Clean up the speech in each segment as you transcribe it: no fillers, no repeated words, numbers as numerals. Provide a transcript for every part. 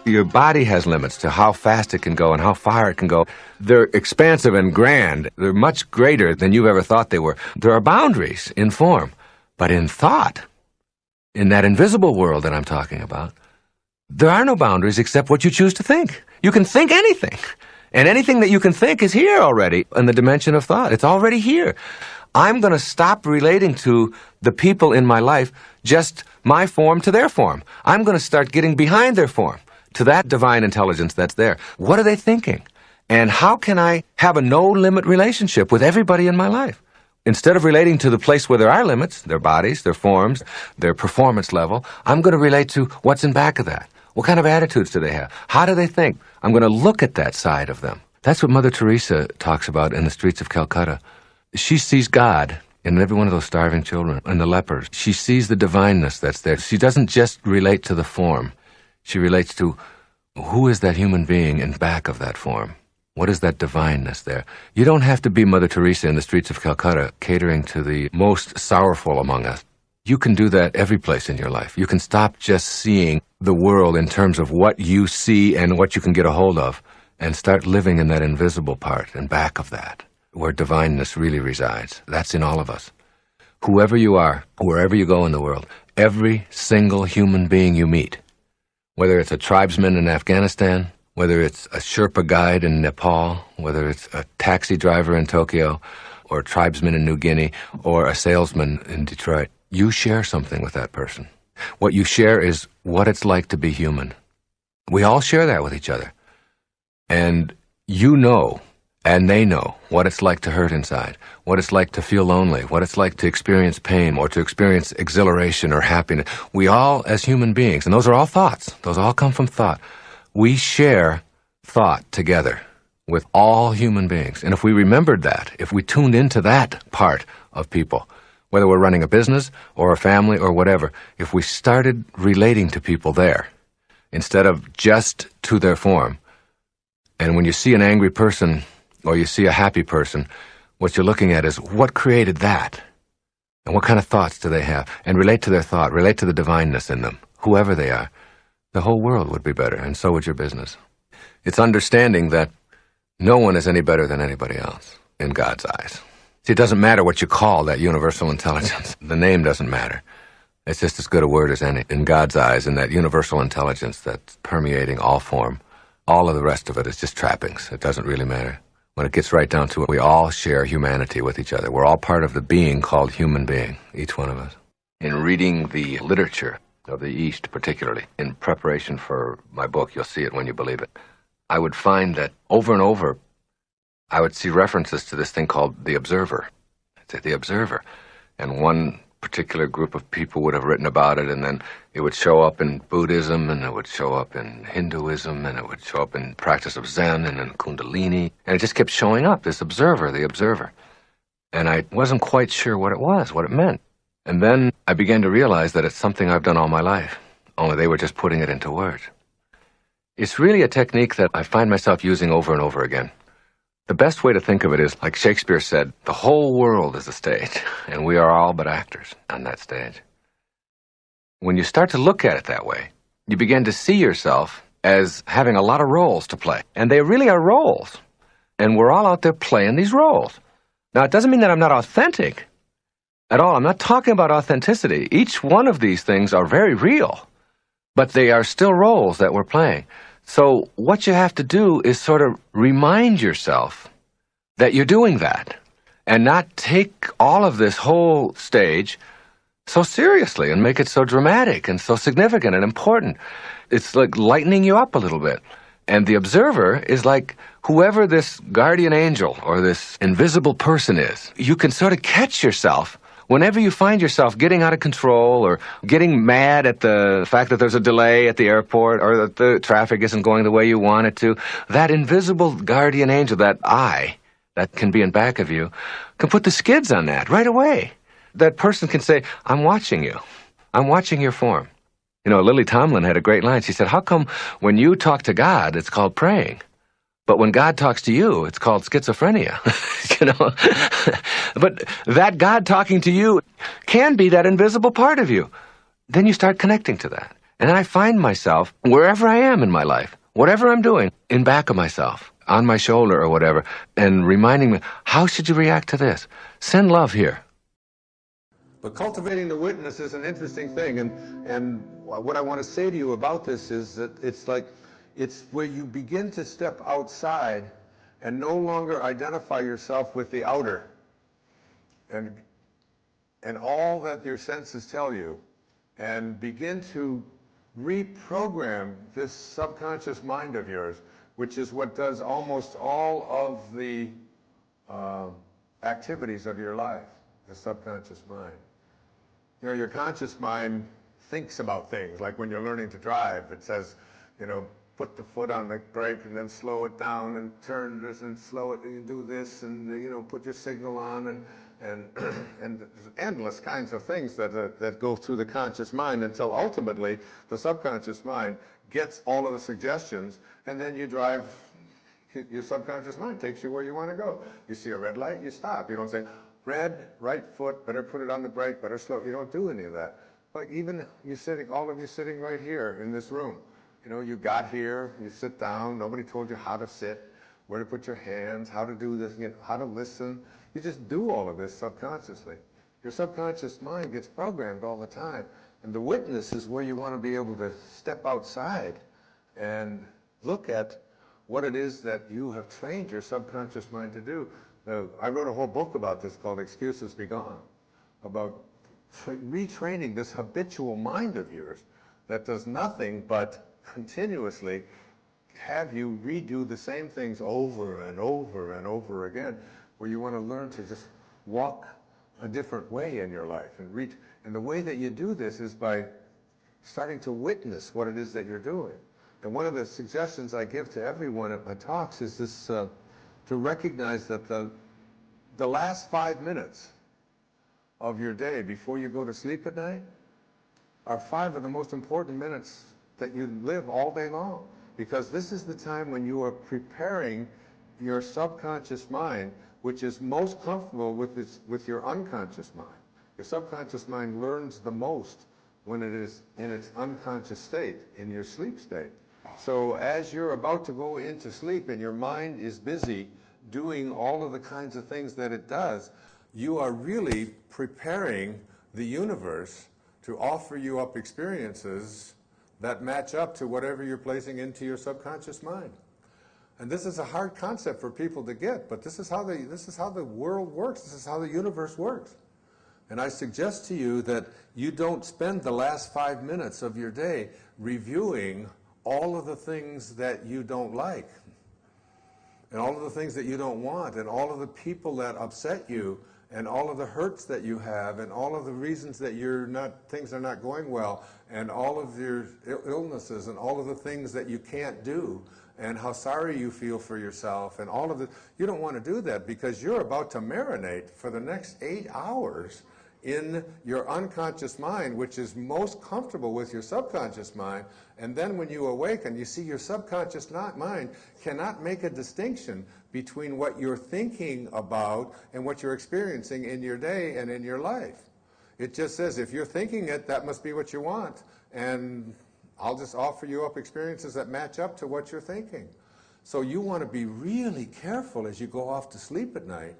Your body has limits to how fast it can go and how far it can go. They're expansive and grand. They're much greater than you've ever thought they were. There are boundaries in form, but in thought, in that invisible world that I'm talking about, there are no boundaries except what you choose to think. You can think anything, and anything that you can think is here already in the dimension of thought. It's already here. I'm going to stop relating to the people in my life just my form to their form. I'm going to start getting behind their form, to that divine intelligence that's there. What are they thinking? And how can I have a no-limit relationship with everybody in my life? Instead of relating to the place where there are limits, their bodies, their forms, their performance level, I'm going to relate to what's in back of that. What kind of attitudes do they have? How do they think? I'm going to look at that side of them. That's what Mother Teresa talks about in the streets of Calcutta. She sees God in every one of those starving children and the lepers. She sees the divineness that's there. She doesn't just relate to the form. She relates to who is that human being in back of that form. What is that divineness there? You don't have to be Mother Teresa in the streets of Calcutta catering to the most sorrowful among us. You can do that every place in your life. You can stop just seeing the world in terms of what you see and what you can get a hold of and start living in that invisible part and back of that, where divineness really resides. That's in all of us. Whoever you are, wherever you go in the world, every single human being you meet, whether it's a tribesman in Afghanistan, whether it's a Sherpa guide in Nepal, whether it's a taxi driver in Tokyo, or a tribesman in New Guinea, or a salesman in Detroit, you share something with that person. What you share is what it's like to be human. We all share that with each other. And you know, and they know, what it's like to hurt inside, what it's like to feel lonely, what it's like to experience pain or to experience exhilaration or happiness. We all, as human beings, and those are all thoughts, those all come from thought, we share thought together with all human beings. And if we remembered that, if we tuned into that part of people, whether we're running a business or a family or whatever, if we started relating to people there, instead of just to their form, and when you see an angry person or you see a happy person, what you're looking at is what created that? And what kind of thoughts do they have? And relate to their thought, relate to the divineness in them, whoever they are. The whole world would be better, and so would your business. It's understanding that no one is any better than anybody else in God's eyes. See, it doesn't matter what you call that universal intelligence. The name doesn't matter. It's just as good a word as any in God's eyes, in that universal intelligence that's permeating all form. All of the rest of it is just trappings. It doesn't really matter. When it gets right down to it, we all share humanity with each other. We're all part of the being called human being, each one of us. In reading the literature of the East, particularly, in preparation for my book, You'll See It When You Believe It, I would find that over and over, I would see references to this thing called the observer. I'd say the observer. And one particular group of people would have written about it, and then it would show up in Buddhism, and it would show up in Hinduism, and it would show up in practice of Zen and in Kundalini, and it just kept showing up, this observer, the observer. And I wasn't quite sure what it was, what it meant. And then I began to realize that it's something I've done all my life, only they were just putting it into words. It's really a technique that I find myself using over and over again. The best way to think of it is, like Shakespeare said, the whole world is a stage, and we are all but actors on that stage. When you start to look at it that way, you begin to see yourself as having a lot of roles to play. And they really are roles. And we're all out there playing these roles. Now, it doesn't mean that I'm not authentic at all. I'm not talking about authenticity. Each one of these things are very real, but they are still roles that we're playing. So what you have to do is sort of remind yourself that you're doing that and not take all of this whole stage so seriously and make it so dramatic and so significant and important. It's like lightening you up a little bit. And the observer is like whoever this guardian angel or this invisible person is. You can sort of catch yourself whenever you find yourself getting out of control or getting mad at the fact that there's a delay at the airport or that the traffic isn't going the way you want it to. That invisible guardian angel, that eye that can be in back of you, can put the skids on that right away. That person can say, I'm watching you. I'm watching your form. You know, Lily Tomlin had a great line. She said, how come when you talk to God, it's called praying? But when God talks to you, it's called schizophrenia, you know. But that God talking to you can be that invisible part of you. Then you start connecting to that. And I find myself, wherever I am in my life, whatever I'm doing, in back of myself, on my shoulder or whatever, and reminding me, how should you react to this? Send love here. But cultivating the witness is an interesting thing, and what I want to say to you about this is that it's where you begin to step outside and no longer identify yourself with the outer and all that your senses tell you, and begin to reprogram this subconscious mind of yours, which is what does almost all of the activities of your life, the subconscious mind. You know, your conscious mind thinks about things, like when you're learning to drive, it says, you know, put the foot on the brake and then slow it down and turn this and slow it and do this and, you know, put your signal on and and endless kinds of things that go through the conscious mind until ultimately the subconscious mind gets all of the suggestions, and then you drive. Your subconscious mind takes you where you want to go. You see a red light, you stop. You don't say, red, right foot, better put it on the brake, better slow. You don't do any of that. But even you're sitting, all of you sitting right here in this room. You know, you got here, you sit down, nobody told you how to sit, where to put your hands, how to do this, you know, how to listen. You just do all of this subconsciously. Your subconscious mind gets programmed all the time. And the witness is where you want to be able to step outside and look at what it is that you have trained your subconscious mind to do. I wrote a whole book about this called Excuses Be Gone, about retraining this habitual mind of yours that does nothing but continuously have you redo the same things over and over and over again, where you want to learn to just walk a different way in your life. And the way that you do this is by starting to witness what it is that you're doing. And one of the suggestions I give to everyone at my talks is this, to recognize that the last 5 minutes of your day before you go to sleep at night are 5 of the most important minutes that you live all day long. Because this is the time when you are preparing your subconscious mind, which is most comfortable with your unconscious mind. Your subconscious mind learns the most when it is in its unconscious state, in your sleep state. So as you're about to go into sleep and your mind is busy doing all of the kinds of things that it does, you are really preparing the universe to offer you up experiences that match up to whatever you're placing into your subconscious mind. And this is a hard concept for people to get, but this is how the world works. This is how the universe works. And I suggest to you that you don't spend the last 5 minutes of your day reviewing all of the things that you don't like, and all of the things that you don't want, and all of the people that upset you, and all of the hurts that you have, and all of the reasons that things are not going well, and all of your illnesses, and all of the things that you can't do, and how sorry you feel for yourself, and all of the, you don't want to do that because you're about to marinate for the next 8 hours in your unconscious mind, which is most comfortable with your subconscious mind. And then when you awaken, you see your subconscious mind cannot make a distinction between what you're thinking about and what you're experiencing in your day and in your life. It just says, if you're thinking it, that must be what you want. And I'll just offer you up experiences that match up to what you're thinking. So you want to be really careful as you go off to sleep at night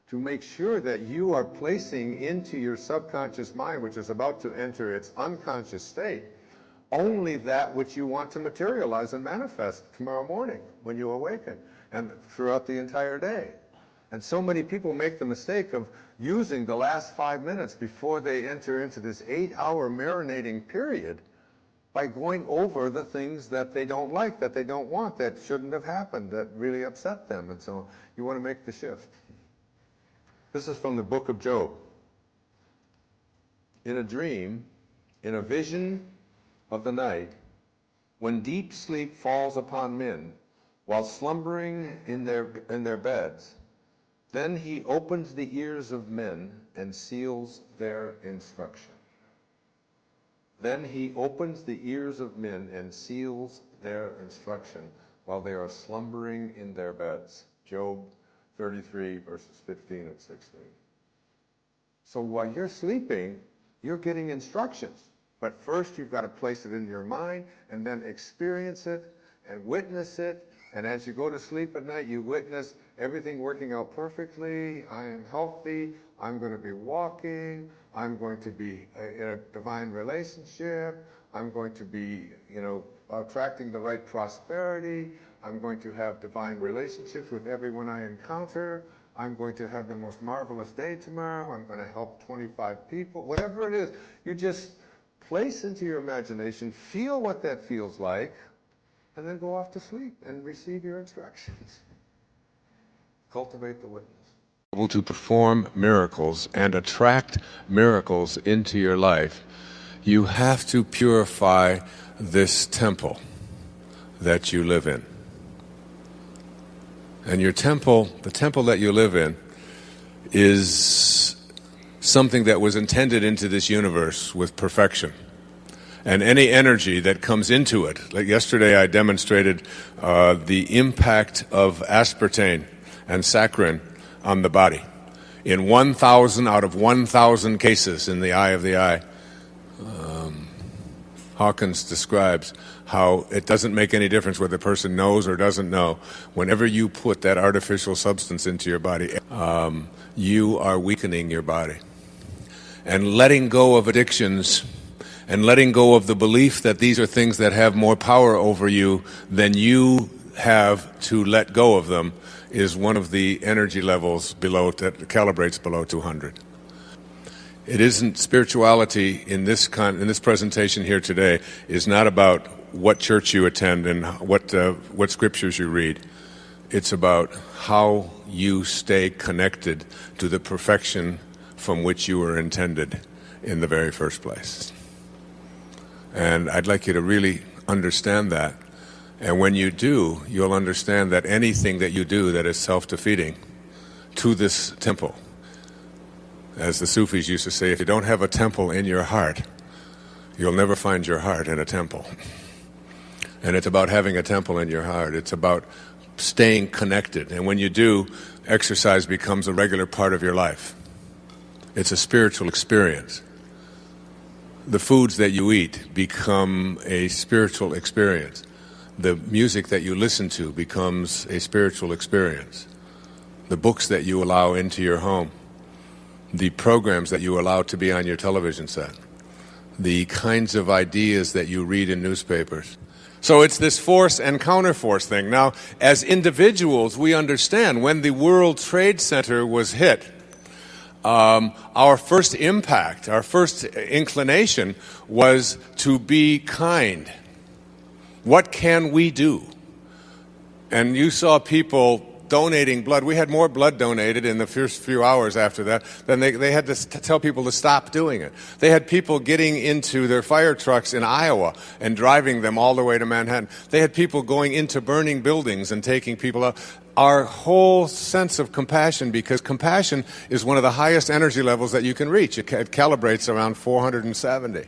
to make sure that you are placing into your subconscious mind, which is about to enter its unconscious state, only that which you want to materialize and manifest tomorrow morning when you awaken and throughout the entire day. And so many people make the mistake of using the last 5 minutes before they enter into this 8-hour marinating period by going over the things that they don't like, that they don't want, that shouldn't have happened, that really upset them. And so you want to make the shift. This is from the book of Job. In a dream, in a vision of the night, when deep sleep falls upon men, while slumbering in their beds, then he opens the ears of men and seals their instruction. Then he opens the ears of men and seals their instruction while they are slumbering in their beds. Job 33, verses 15 and 16. So while you're sleeping, you're getting instructions. But first you've got to place it in your mind and then experience it and witness it. And as you go to sleep at night, you witness everything working out perfectly. I am healthy. I'm going to be walking. I'm going to be in a divine relationship. I'm going to be, attracting the right prosperity. I'm going to have divine relationships with everyone I encounter. I'm going to have the most marvelous day tomorrow. I'm going to help 25 people. Whatever it is, you just place into your imagination, feel what that feels like, and then go off to sleep and receive your instructions. Cultivate the witness. Able to perform miracles and attract miracles into your life, you have to purify this temple that you live in. And your temple, the temple that you live in, is something that was intended into this universe with perfection. And any energy that comes into it, like yesterday I demonstrated the impact of aspartame and saccharin on the body. In 1,000 out of 1,000 cases in the eye of the eye, Hawkins describes how it doesn't make any difference whether the person knows or doesn't know. Whenever you put that artificial substance into your body, you are weakening your body. And letting go of addictions and letting go of the belief that these are things that have more power over you than you have to let go of them is one of the energy levels below that calibrates below 200. It isn't spirituality in this presentation here today is not about what church you attend and what scriptures you read. It's about how you stay connected to the perfection from which you were intended in the very first place. And I'd like you to really understand that. And when you do, you'll understand that anything that you do that is self-defeating to this temple, as the Sufis used to say, if you don't have a temple in your heart, you'll never find your heart in a temple. And it's about having a temple in your heart. It's about staying connected. And when you do, exercise becomes a regular part of your life. It's a spiritual experience. The foods that you eat become a spiritual experience. The music that you listen to becomes a spiritual experience. The books that you allow into your home, the programs that you allow to be on your television set, the kinds of ideas that you read in newspapers. So it's this force and counterforce thing. Now, as individuals, we understand when the World Trade Center was hit, our first impact, our first inclination was to be kind. What can we do? And you saw people donating blood. We had more blood donated in the first few hours after that than they had to tell people to stop doing it. They had people getting into their fire trucks in Iowa and driving them all the way to Manhattan. They had people going into burning buildings and taking people out. Our whole sense of compassion, because compassion is one of the highest energy levels that you can reach. It calibrates around 470.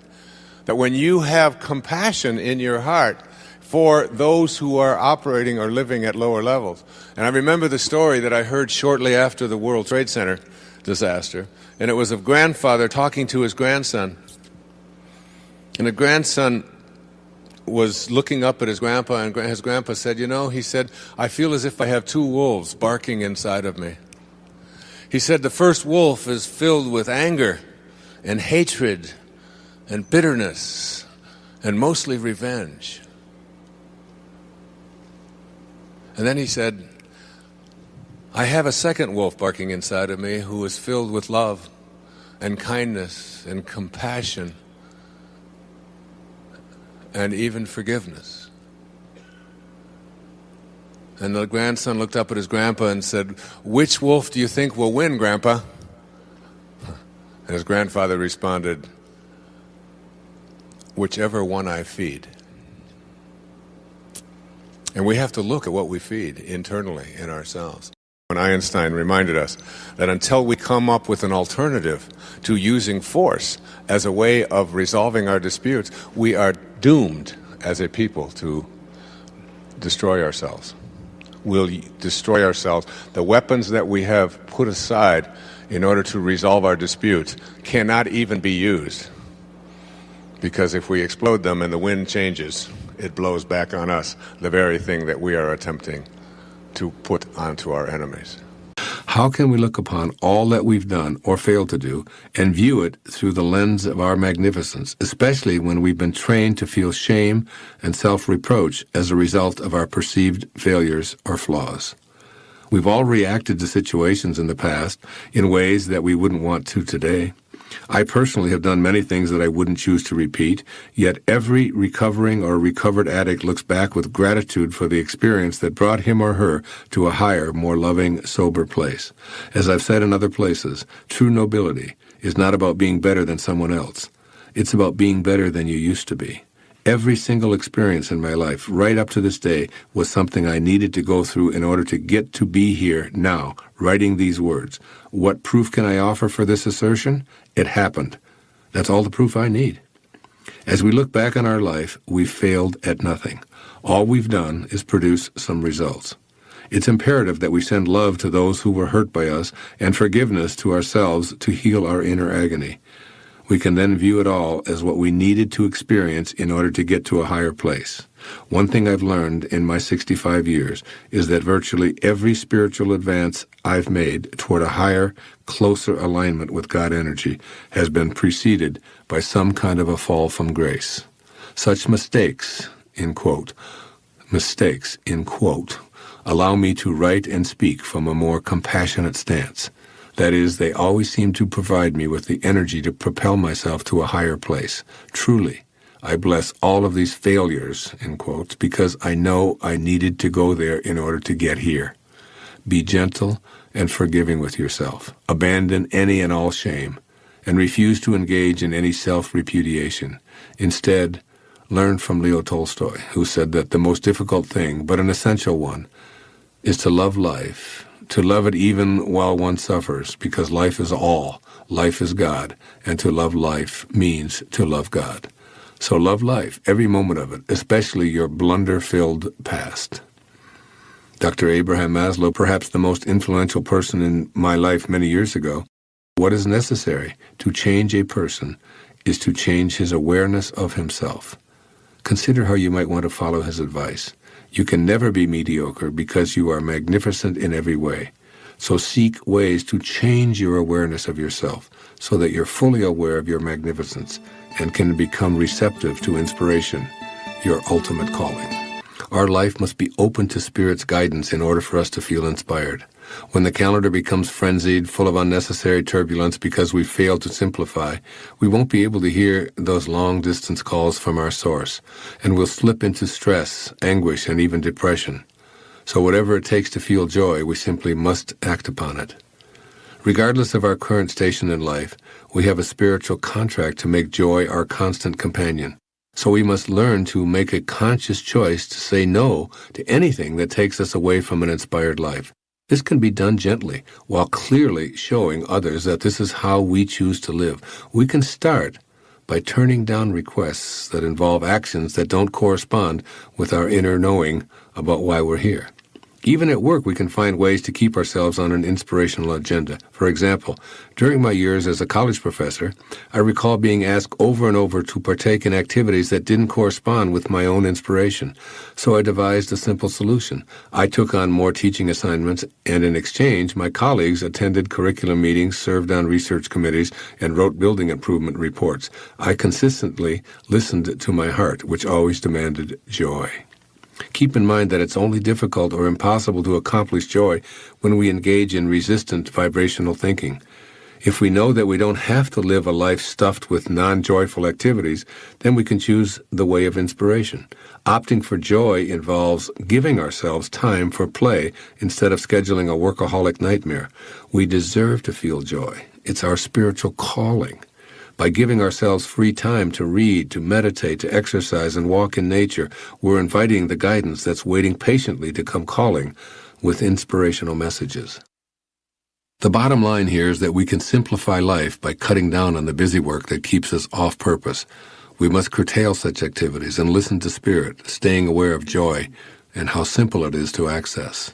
That when you have compassion in your heart for those who are operating or living at lower levels. And I remember the story that I heard shortly after the World Trade Center disaster, and it was of grandfather talking to his grandson. And the grandson was looking up at his grandpa, and his grandpa said, he said, I feel as if I have two wolves barking inside of me. He said, the first wolf is filled with anger and hatred and bitterness and mostly revenge. And then he said, I have a second wolf barking inside of me who is filled with love and kindness and compassion and even forgiveness. And the grandson looked up at his grandpa and said, which wolf do you think will win, Grandpa? And his grandfather responded, whichever one I feed. And we have to look at what we feed internally in ourselves. When Einstein reminded us that until we come up with an alternative to using force as a way of resolving our disputes, we are doomed as a people to destroy ourselves. We'll destroy ourselves. The weapons that we have put aside in order to resolve our disputes cannot even be used. Because if we explode them and the wind changes, it blows back on us the very thing that we are attempting to put onto our enemies. How can we look upon all that we've done or failed to do and view it through the lens of our magnificence, especially when we've been trained to feel shame and self-reproach as a result of our perceived failures or flaws? We've all reacted to situations in the past in ways that we wouldn't want to today. I personally have done many things that I wouldn't choose to repeat, yet every recovering or recovered addict looks back with gratitude for the experience that brought him or her to a higher, more loving, sober place. As I've said in other places, true nobility is not about being better than someone else. It's about being better than you used to be. Every single experience in my life, right up to this day, was something I needed to go through in order to get to be here now, writing these words. What proof can I offer for this assertion? It happened. That's all the proof I need. As we look back on our life, we've failed at nothing. All we've done is produce some results. It's imperative that we send love to those who were hurt by us and forgiveness to ourselves to heal our inner agony. We can then view it all as what we needed to experience in order to get to a higher place. One thing I've learned in my 65 years is that virtually every spiritual advance I've made toward a higher, closer alignment with God energy has been preceded by some kind of a fall from grace. Such mistakes, in quote, allow me to write and speak from a more compassionate stance. That is, they always seem to provide me with the energy to propel myself to a higher place. Truly, I bless all of these failures, in quotes, because I know I needed to go there in order to get here. Be gentle and forgiving with yourself. Abandon any and all shame, and refuse to engage in any self-repudiation. Instead, learn from Leo Tolstoy, who said that the most difficult thing, but an essential one, is to love life, to love it even while one suffers, because life is all, life is God, and to love life means to love God. So love life, every moment of it, especially your blunder-filled past. Dr. Abraham Maslow, perhaps the most influential person in my life many years ago, what is necessary to change a person is to change his awareness of himself. Consider how you might want to follow his advice. You can never be mediocre because you are magnificent in every way. So seek ways to change your awareness of yourself so that you're fully aware of your magnificence and can become receptive to inspiration, your ultimate calling. Our life must be open to Spirit's guidance in order for us to feel inspired. When the calendar becomes frenzied, full of unnecessary turbulence because we fail to simplify, we won't be able to hear those long-distance calls from our source, and we'll slip into stress, anguish, and even depression. So whatever it takes to feel joy, we simply must act upon it. Regardless of our current station in life, we have a spiritual contract to make joy our constant companion. So we must learn to make a conscious choice to say no to anything that takes us away from an inspired life. This can be done gently, while clearly showing others that this is how we choose to live. We can start by turning down requests that involve actions that don't correspond with our inner knowing about why we're here. Even at work, we can find ways to keep ourselves on an inspirational agenda. For example, during my years as a college professor, I recall being asked over and over to partake in activities that didn't correspond with my own inspiration. So I devised a simple solution. I took on more teaching assignments, and in exchange, my colleagues attended curriculum meetings, served on research committees, and wrote building improvement reports. I consistently listened to my heart, which always demanded joy. Keep in mind that it's only difficult or impossible to accomplish joy when we engage in resistant vibrational thinking. If we know that we don't have to live a life stuffed with non-joyful activities, then we can choose the way of inspiration. Opting for joy involves giving ourselves time for play instead of scheduling a workaholic nightmare. We deserve to feel joy. It's our spiritual calling. By giving ourselves free time to read, to meditate, to exercise, and walk in nature, we're inviting the guidance that's waiting patiently to come calling with inspirational messages. The bottom line here is that we can simplify life by cutting down on the busy work that keeps us off purpose. We must curtail such activities and listen to Spirit, staying aware of joy and how simple it is to access.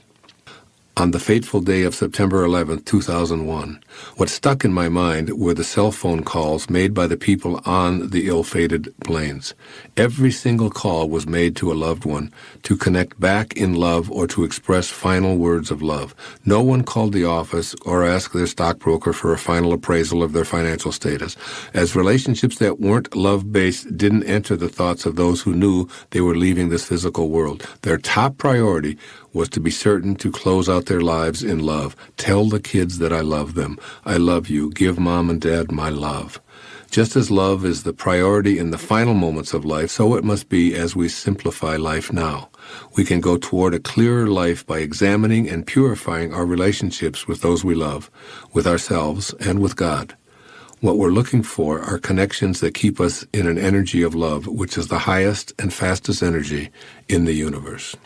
on the fateful day of September 11, 2001. What stuck in my mind were the cell phone calls made by the people on the ill-fated planes. Every single call was made to a loved one to connect back in love or to express final words of love. No one called the office or asked their stockbroker for a final appraisal of their financial status, as relationships that weren't love-based didn't enter the thoughts of those who knew they were leaving this physical world. Their top priority was to be certain to close out their lives in love. Tell the kids that I love them. I love you. Give mom and dad my love. Just as love is the priority in the final moments of life, so it must be as we simplify life now. We can go toward a clearer life by examining and purifying our relationships with those we love, with ourselves, and with God. What we're looking for are connections that keep us in an energy of love, which is the highest and fastest energy in the universe.